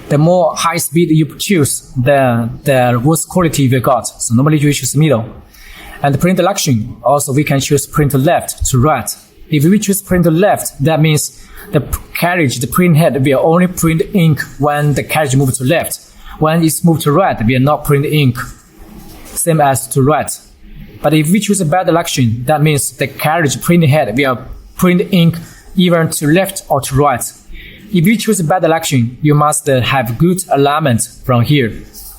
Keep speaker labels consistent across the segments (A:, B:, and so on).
A: the more high speed you choose, the worse quality you got. So normally you choose middle. And the print direction, also we can choose print left to right. If we choose print left, that means the carriage, the print head will only print ink when the carriage moves to left. When it's moved to right, we will not print ink, same as to right. But if we choose a bad direction, that means the carriage print head will print ink either to left or to right. If you choose a bad direction, you must have good alignment from here.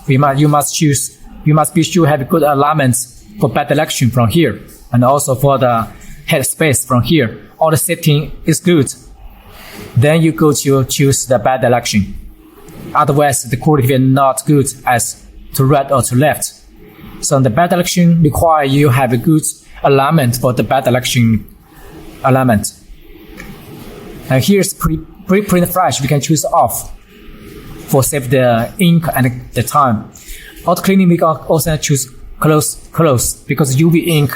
A: You must be sure to have good alignment for bad direction from here, and also for the head space from here. All the setting is good. Then you go to choose the bad direction. Otherwise, the quality will not good as to right or to left. So the bad direction require you have a good alignment for the bad direction alignment. And here's pre-print flash. We can choose off for save the ink and the time. Auto cleaning we can also choose close because UV ink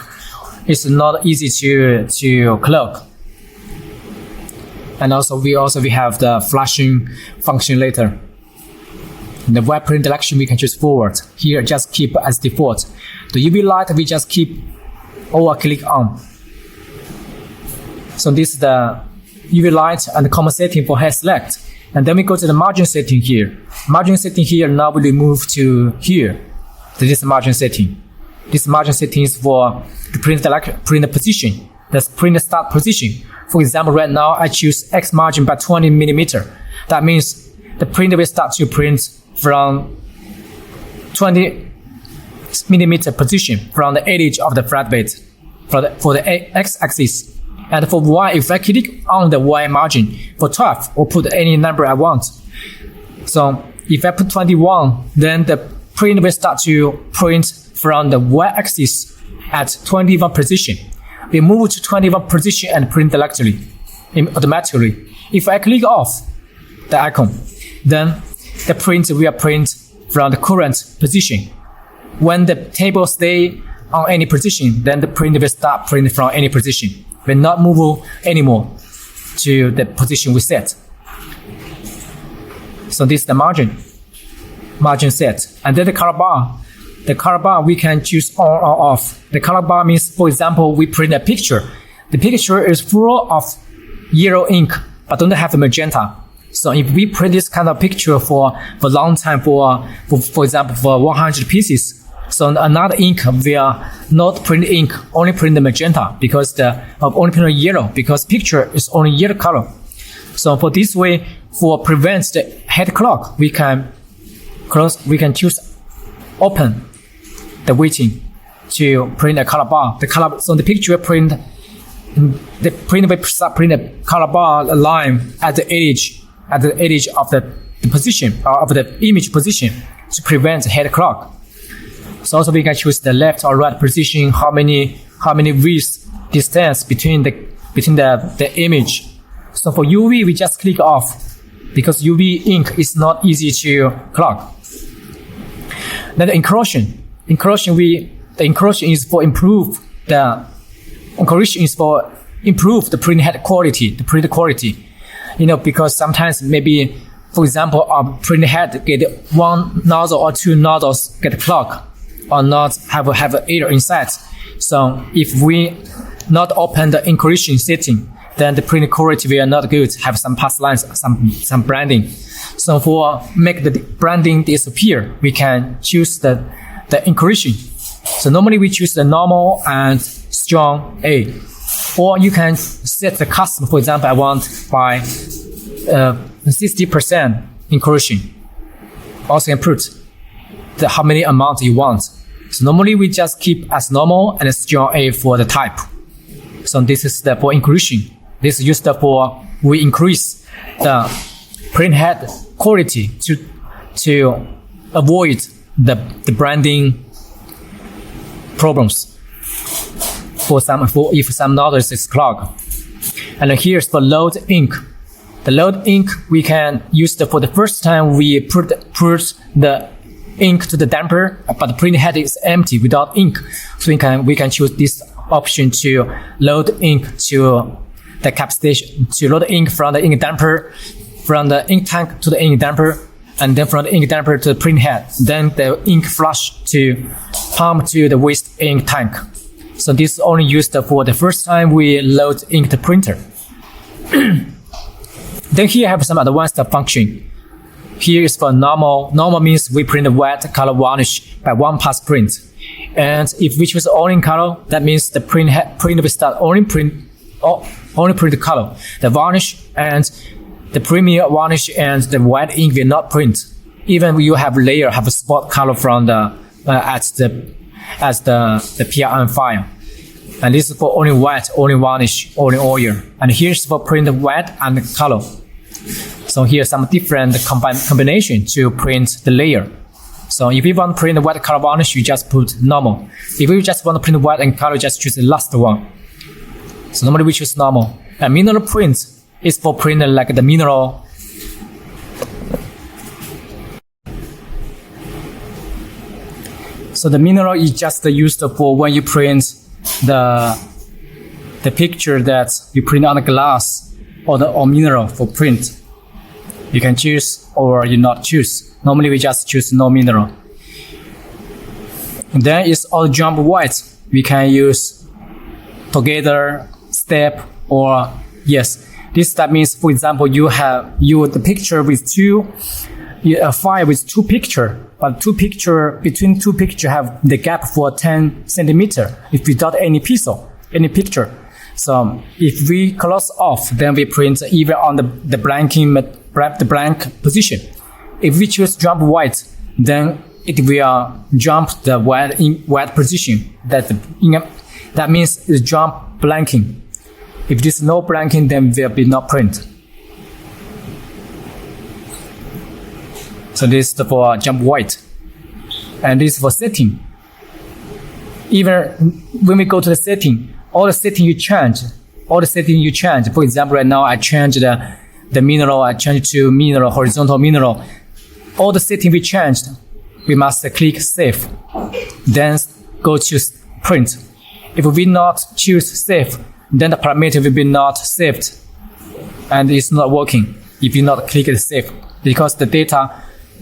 A: is not easy to clog. And also we have the flashing function later. In the web print direction we can choose forward. Here just keep as default. The UV light we just keep or click on. So this is the UV light and the common setting for head select. And then we go to the margin setting here. Margin setting here, now we move to here. So this is margin setting. This margin setting is for the print position. That's print start position. For example, right now I choose X margin by 20 millimeter. That means the printer will start to print from 20 millimeter position from the edge of the flat bed for the X-axis. And for Y, if I click on the Y margin for 12 or put any number I want. So if I put 21, then the print will start to print from the Y-axis at 21 position. We move to 21 position and print directly, automatically. If I click off the icon, then the print will print from the current position. When the table stay on any position, then the print will start printing from any position. Will not move anymore to the position we set. So this is the margin set. And then the color bar. The color bar we can choose on or off. The color bar means, for example, we print a picture. The picture is full of yellow ink, but don't have the magenta. So if we print this kind of picture for long time, for example, for 100 pieces, so another ink will not print ink, only print the magenta because only print yellow because picture is only yellow color. So for this way, for prevent the head clock, we can choose open the weighting to print a color bar. So the picture will print will start print a color bar line at the edge of the position of the image position to prevent head clock. So also we can choose the left or right position, how many width distance between the image. So for UV we just click off because UV ink is not easy to clog. Then the encroaching is for improve the print head quality, the print quality. Because sometimes maybe, for example, our print head get one nozzle or two nozzles get clogged or not have an error inside. So if we not open the encroaching setting, then the print quality will not good, have some pass lines, some branding. So for make the branding disappear, we can choose the encroaching. So normally we choose the normal and strong A. Or you can set the custom, for example, I want by 60% encroaching. Also you can put how many amount you want. So normally we just keep as normal and strong A for the type. So this is for encroaching. This is used for we increase the print head quality to avoid the branding problems. If some nozzles is clogged. And here's for load ink. The load ink we can use for the first time we put the ink to the damper, but the print head is empty without ink. So we can choose this option to load ink to the cap station, to load ink from the ink damper, from the ink tank to the ink damper, and then from the ink damper to the print head, then the ink flush to pump to the waste ink tank. So this is only used for the first time we load ink to printer. Then here I have some advanced function. Here is for normal. Normal means we print the wet color varnish by one pass print. And if we choose only color, that means the print will start only print the color. The varnish and the premier varnish and the white ink will not print. Even you have layer, have a spot color from the as the PRM file. And this is for only white, only varnish, only oil. And here's for print white and color. So here's some different combination to print the layer. So if you want to print the white color varnish, you just put normal. If you just want to print white and color, just choose the last one. So normally we choose normal. And mineral print is for print like the mineral. So the mineral is just used for when you print the picture that you print on the glass or mineral for print. You can choose or you not choose. Normally we just choose no mineral. And then it's all jump white. We can use together, step, or yes. That means, for example, you have the picture with a file with two picture, but between two picture have the gap for 10 centimeter if without any picture. So if we close off, then we print even on the blank position. If we choose jump white, then it will jump the white position. That means it's jump blanking. If there's no blanking, then will be not print. So this is for jump white. And this is for setting. Even when we go to the setting, all the setting you change. For example, right now I changed the mineral, I changed to mineral, horizontal mineral. All the setting we changed, we must click save. Then go to print. If we not choose save, then the parameter will be not saved. And it's not working if you not click save. Because the data,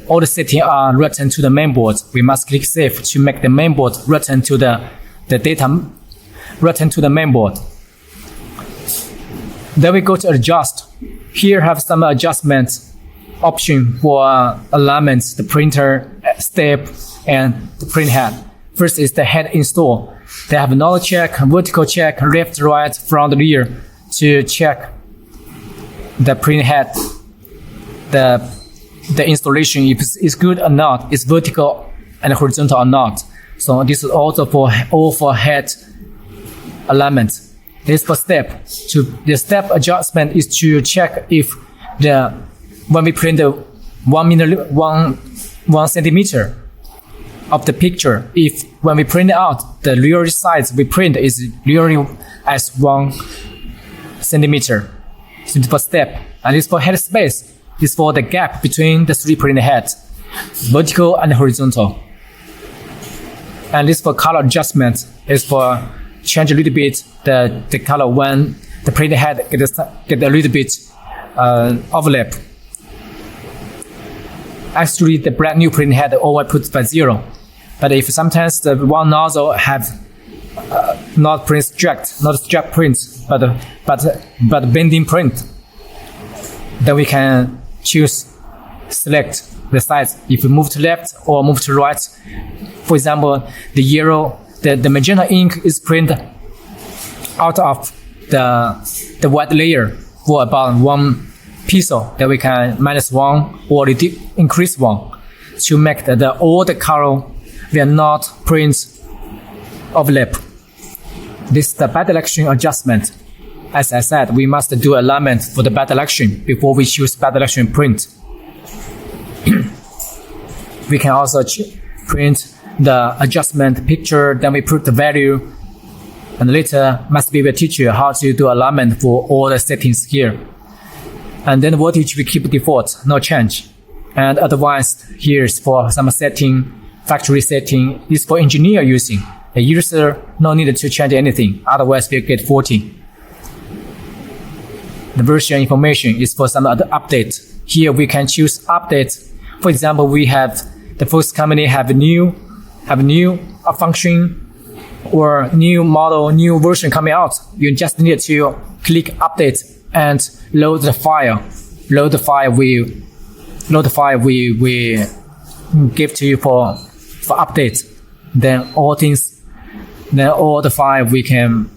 A: all the settings are written to the mainboard. We must click save to make the mainboard written to the data written to the mainboard. Then we go to adjust. Here have some adjustment option for alignments, the printer, step, and the print head. First is the head install. They have null check, vertical check, left, right, front, rear to check the print head, the installation, if it's good or not, it's vertical and horizontal or not. So this is also for head alignment. This for step. The step adjustment is to check if when we print the 1 centimeter of the picture, if when we print out the real size we print is really as 1 centimeter. So it's for step. And this for head space. Is for the gap between the three print heads, vertical and horizontal. And this for color adjustment is for change a little bit the color when the print head get a little bit overlap. Actually, the brand new print head always put by 0, but if sometimes the one nozzle have not straight print, but bending print, then we can select the size. If we move to left or move to right, for example, the yellow, the magenta ink is printed out of the white layer for about 1 pixel. Then we can -1 or increase 1 to make all the color will not print overlap. This is the battle action adjustment. As I said, we must do alignment for the battle action before we choose battle action print. We can also print the adjustment picture, then we put the value, and later must be able to teach you how to do alignment for all the settings here. And then voltage we keep default, no change. And advanced here is for some setting, factory setting. This is for engineer using. The user no need to change anything, otherwise we'll get 40. The version information is for some other update. Here we can choose update For example, we have the first company have a new function or new model, new version coming out. You just need to click update and load the file. Load the file we give to you for update. Then all the file we can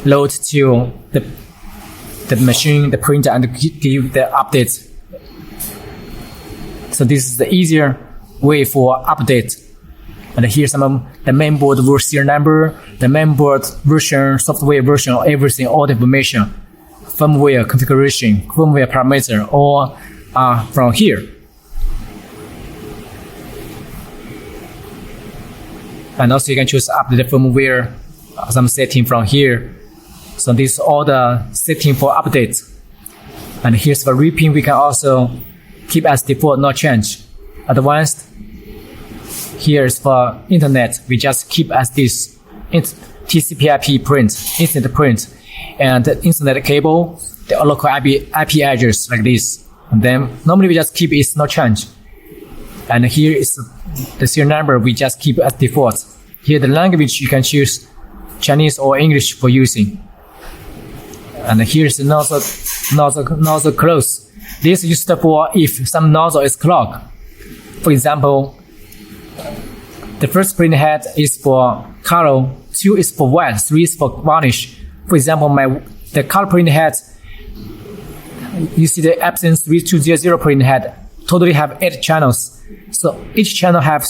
A: load to the machine, the printer, and give the update. So this is the easier way for update. And here's some the mainboard serial number, the mainboard version, software version, everything, all the information, firmware configuration, firmware parameter, all are from here. And also you can choose update the firmware, some setting from here. So this is all the setting for update. And here's the repin. We can also keep as default, not change. Advanced. Here is for internet. We just keep as this TCP/IP print, instant print, and the internet cable, the local IP address like this. And then normally we just keep it, not change. And here is the serial number. We just keep as default. Here the language you can choose Chinese or English for using. And here is the nozzle close. This is used for if some nozzle is clogged. For example, the first print head is for color, 2 is for wet, 3 is for varnish. For example, the color print head, you see the Epson 3200 print head totally have 8 channels. So each channel have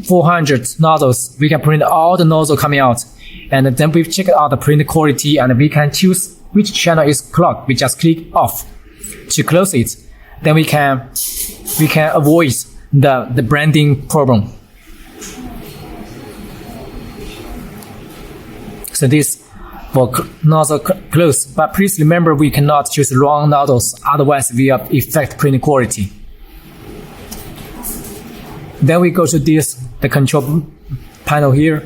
A: 400 nozzles. We can print all the nozzle coming out. And then we check out the print quality and we can choose which channel is clogged. We just click off to close it. Then we can avoid the branding problem. So this for nozzle close, but please remember we cannot choose wrong nozzles, otherwise we affect print quality. Then we go to the control panel here.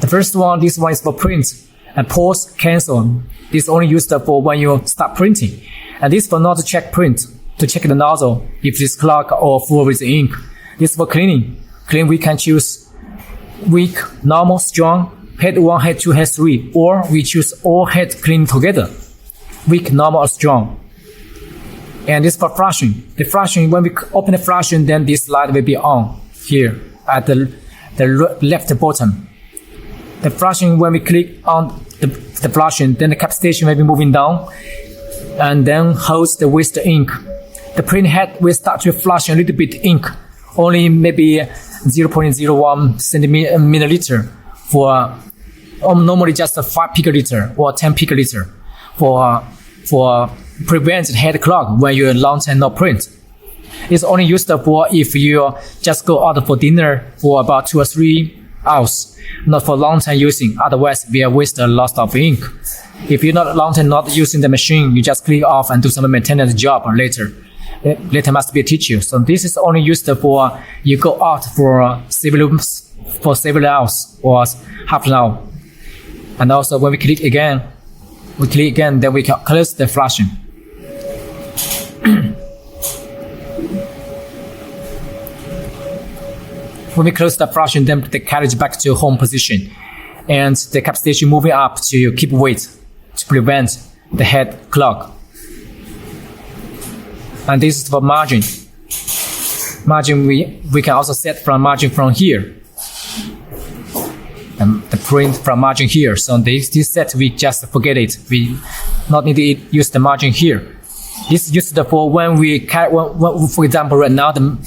A: The first one, this one is for print and pause, cancel. This is only used for when you start printing. And this for not to check print, to check the nozzle if it's clogged or full with ink. This for cleaning. Clean, we can choose weak, normal, strong, head 1, head 2, head 3, or we choose all head clean together. Weak, normal, or strong. And this for flushing. The flushing, when we open the flushing, then this light will be on here at the left bottom. The flushing, when we click on the flushing, then the cap station will be moving down and then holds the waste ink. The print head will start to flush a little bit ink, only maybe 0.01 milliliter for normally just 5 picoliter or 10 picoliter for prevent head clog when you long time not print. It's only used for if you just go out for dinner for about 2 or 3 hours, not for long time using. Otherwise, we are waste a lot of ink. If you're not long time not using the machine, you just click off and do some maintenance job later. Later must be a teacher. So this is only used for you go out for several hours or half an hour. And also when we click again, then we can close the flushing. When we close the flushing, then the carriage back to home position, and the cap station moving up to keep weight to prevent the head clog. And this is for margin. Margin we can also set from margin from here. And the print from margin here. So this set we just forget it. We not need to use the margin here. This is used for when for example, right now the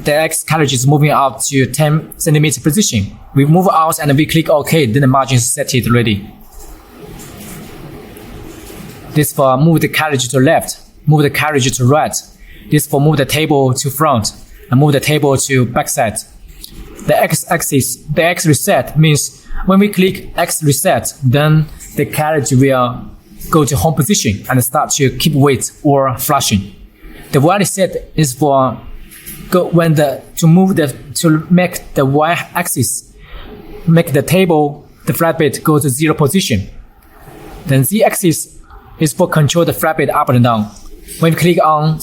A: X carriage is moving out to 10 centimeter position. We move out and we click OK, then the margin is set it ready. This for move the carriage to left, move the carriage to right. This for move the table to front and move the table to backside. The X-axis, the X reset means when we click X reset, then the carriage will go to home position and start to keep weight or flushing. The Y reset is for to make the Y axis, make the table, the flatbed go to 0 position. Then Z axis is for control the flat bed up and down. When we click on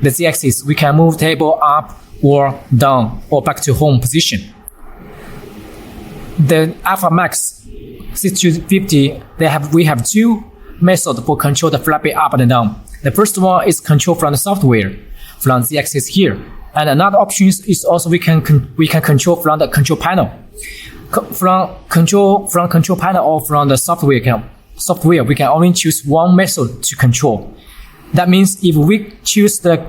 A: the Z-axis, we can move table up or down or back to home position. The Alpha Max 6250, we have two methods for control the flat bed up and down. The first one is control from the software, from the Z-axis here. And another option is also we can control from the control panel. From control panel or from the software, we can only choose one method to control. That means if we choose the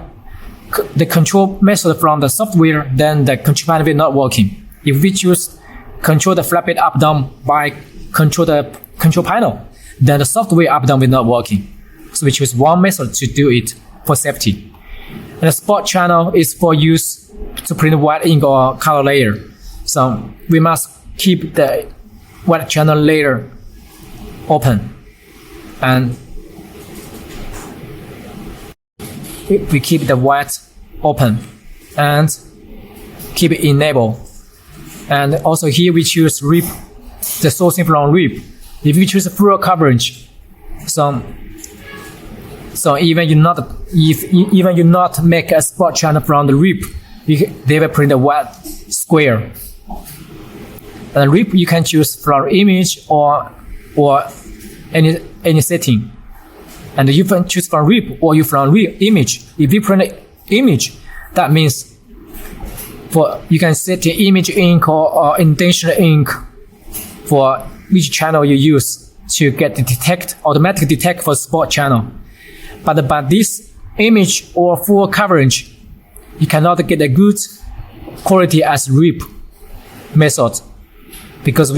A: control method from the software, then the control panel will not working. If we choose control the flat bed up down by control the control panel, then the software up down will not working. So we choose one method to do it for safety. And the spot channel is for use to print white ink or color layer. So we must keep the white channel layer open, and we keep the white open and keep it enabled. And also here we choose RIP, the sourcing from RIP. If you choose full coverage, so even you not make a spot channel from the RIP, they will print a white square. And RIP you can choose from image or any setting. And you can choose from RIP or you from image. If you print an image, that means you can set the image ink or indentation ink for which channel you use to get the automatic detect for spot channel. But this image or full coverage, you cannot get a good quality as RIP method, because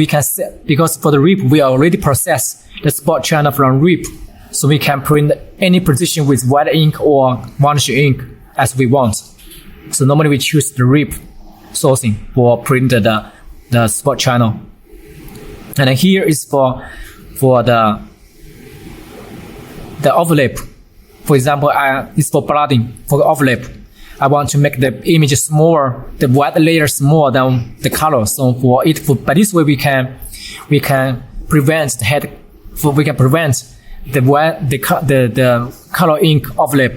A: for the RIP we already process the spot channel from RIP, so we can print any position with white ink or varnish ink as we want. So normally we choose the RIP sourcing for print the spot channel. And then here is for the overlap. For example, it's for blotting, for the overlap. I want to make the image smaller, the white layer smaller than the color. So by this way we can prevent the color ink overlap,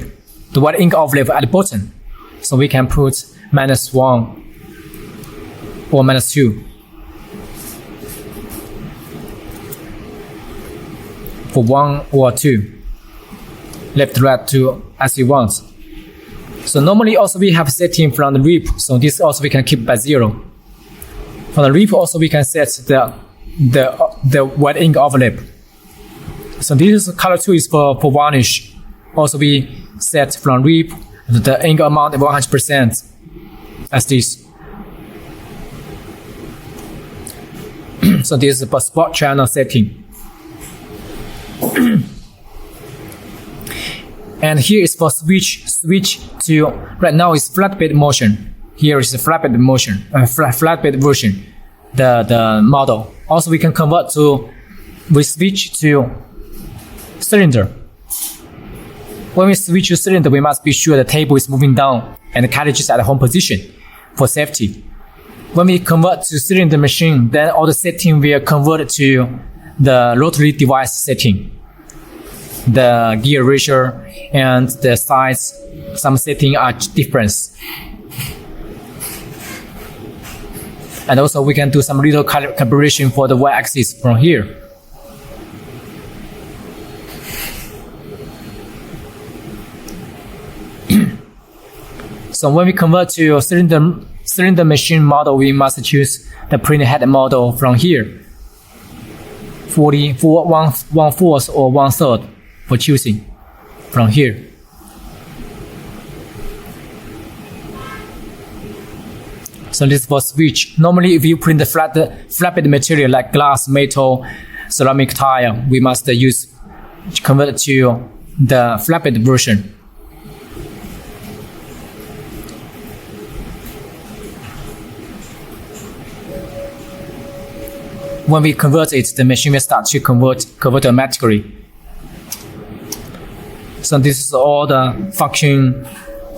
A: the white ink overlap at the bottom. So we can put -1 or -2 for 1 or 2, left, right, 2 as you want. So normally also we have setting from the RIP, so this also we can keep by 0. From the RIP also we can set the white ink overlap. So this is color 2 is for varnish. Also we set from RIP the ink amount of 100% as this. So this is for spot channel setting. And here is for switch to, right now is flatbed motion. Here is the flatbed motion, flatbed version, the model. Also we can we switch to cylinder. When we switch to cylinder, we must be sure the table is moving down and the carriage is at the home position for safety. When we convert to cylinder machine, then all the setting will convert to the rotary device setting. The gear ratio and the size, some settings are different. And also we can do some little calibration for the y-axis from here. So when we convert to cylinder machine model, we must choose the print head model from here. 1/4 or 1/3 for choosing from here. So this is for switch. Normally if you print the flatbed material like glass, metal, ceramic tile, we must convert it to the flatbed version. When we convert it, the machine will start to convert automatically. So this is all the function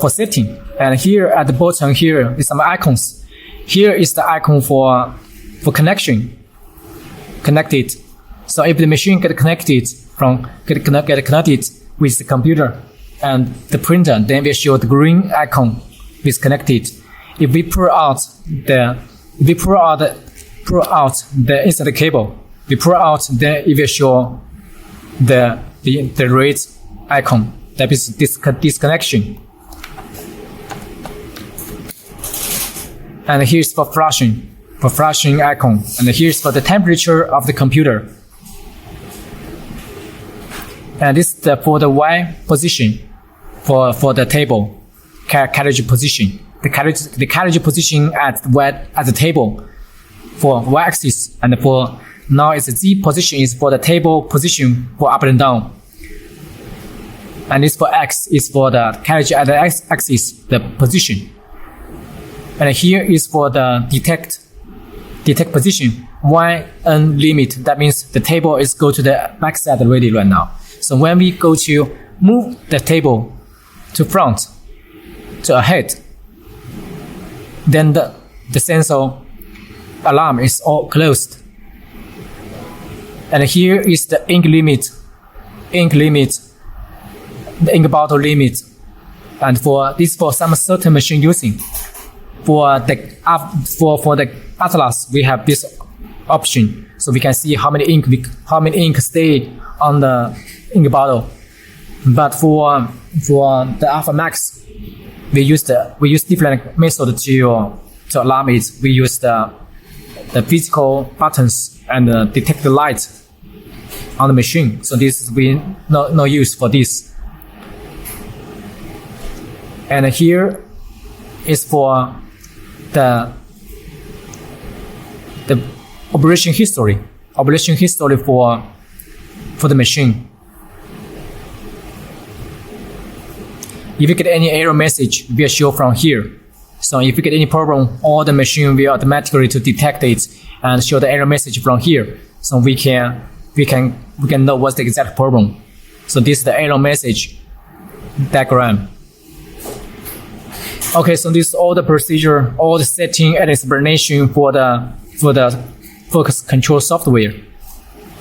A: for setting. And here at the bottom here is some icons. Here is the icon for connection, connected. So if the machine get connected, get connected with the computer and the printer, then we show the green icon is connected. If we pull out the inside cable, we pull out, then it will show the red icon. That is disconnection. And here's for flashing icon. And here's for the temperature of the computer. And this is for the Y position for the table carriage position. The carriage position at the table for Y-axis, and for now it's the Z position is for the table position for up and down. And this for X is for the carriage at the X-axis, the position. And here is for the detect position, YN limit. That means the table is go to the backside already right now. So when we go to move the table to front, to ahead, then the sensor alarm is all closed. And here is the ink limit, the ink bottle limit. And for some certain machine using. For the Atlas, we have this option, so we can see how many ink stay on the ink bottle. But for the Alpha Max, we use different method to alarm it. We use the physical buttons and detect the light on the machine. So this we no use for this. And here is for the operation history for the machine. If you get any error message, we will show from here. So if you get any problem, all the machine will automatically to detect it and show the error message from here. So we can know what's the exact problem. So this is the error message diagram. Okay, so this is all the procedure, all the setting and explanation for the focus control software.